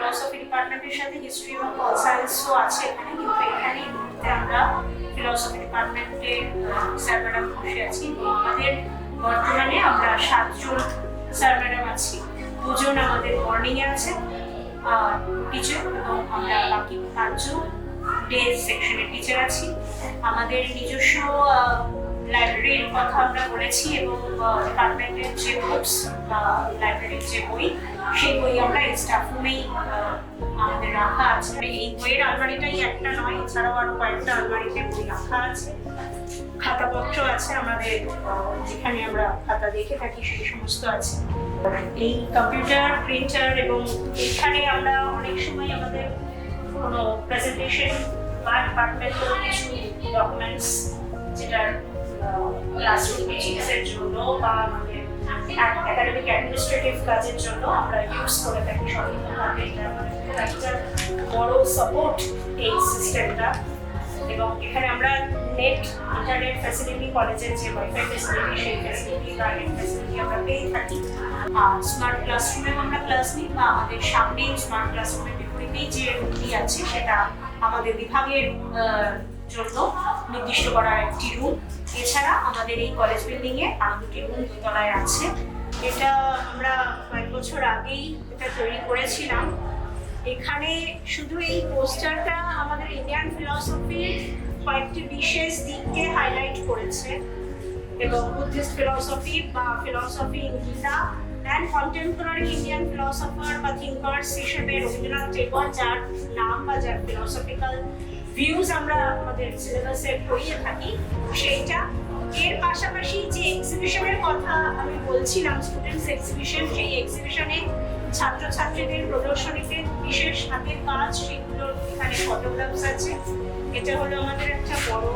Philosophy ডিপার্টমেন্টের সাথে history এবং পল সায়েন্সও আছে এখানে, কিন্তু এখানে এই মুহূর্তে আমরা ফিলসফি ডিপার্টমেন্টে স্যার ম্যাডাম বসে আছি। আমাদের বর্তমানে আমরা 7 জন স্যার ম্যাডাম আছি, 2 জন আমাদের মর্নিংয়ে আছে টিচার, এবং আমরা বাকি 5 জন ডে সেকশনের টিচার আছি। আমাদের নিজস্ব লাইব্রেরির কথা আমরা বলেছি, এবং ডিপার্টমেন্টের যে বুকস বা লাইব্রেরির যে বই, সেই বই আমরা এই স্টাফ রুমেই আমাদের রাখা আছে। এই বইয়ের আলমারিটাই একটা নয়, এছাড়াও আরো কয়েকটা আলমারিতে বই রাখা আছে, খাতাপত্র আছে আমাদের, যেখানে আমরা খাতা দেখে থাকি সেই সমস্ত আছে। এই কম্পিউটার, প্রিন্টার, এবং এখানে আমরা অনেক সময় আমাদের কোনো প্রেজেন্টেশন বা ডিপার্টমেন্টাল কিছু ডকুমেন্টস, যেটা ক্লাসরুম টিচিংসের জন্য বা আমাদের একাডেমিক অ্যাডমিনিস্ট্রেটিভ কাজের জন্য আমরা ইউজ করে থাকি সম্পূর্ণভাবে। এটা আমাদের একটা বড় সাপোর্ট এই সিস্টেমটা। এবং এখানে আমরা ইন্টারনেট ফ্যাসিলিটি, কলেজের যে ওয়াইফাই ফ্যাসিলিটি, সেই ফ্যাসিলিটি বা নেট ফ্যাসিলিটি আমরা পেয়ে থাকি। স্মার্ট ক্লাসরুমেও আমরা ক্লাস নিই, বা আমাদের সামনেই স্মার্ট ক্লাসরুমের বিপরীতেই যে রুমটি আছে সেটা আমাদের বিভাগের জন্য নির্দিষ্ট করা একটি রুম। এছাড়া আমাদের এই কলেজ বিল্ডিংয়ে আরো 2টি রুম 2 তলায় আছে। এটা আমরা কয়েক বছর আগেই এটা তৈরি করেছিলাম। এখানে শুধু এই পোস্টারটা আমাদের ইন্ডিয়ান ফিলসফির কয়েকটি বিশেষ দিককে হাইলাইট করেছে, এবং বুদ্ধিস্ট ফিলসফি বা philosophy in Gita and contemporary Indian philosopher বা থিঙ্কার্স হিসেবে রবীন্দ্রনাথ টেগর, যার নাম বা যার ফিলসফিক্যাল ভিউজ আমরা আমাদের সিলেবাসে পড়িয়ে থাকি, সেইটা। এর পাশাপাশি যে এক্সিবিশনের কথা আমি বলছিলাম, স্টুডেন্টস এক্সিবিশন, সেই এক্সিবিশনে ছাত্রছাত্রীদের প্রদর্শনীতে বিশেষ হাতের কাজ, সেগুলোর এখানে ফটোগ্রাফস আছে। এটা হলো আমাদের একটা বড়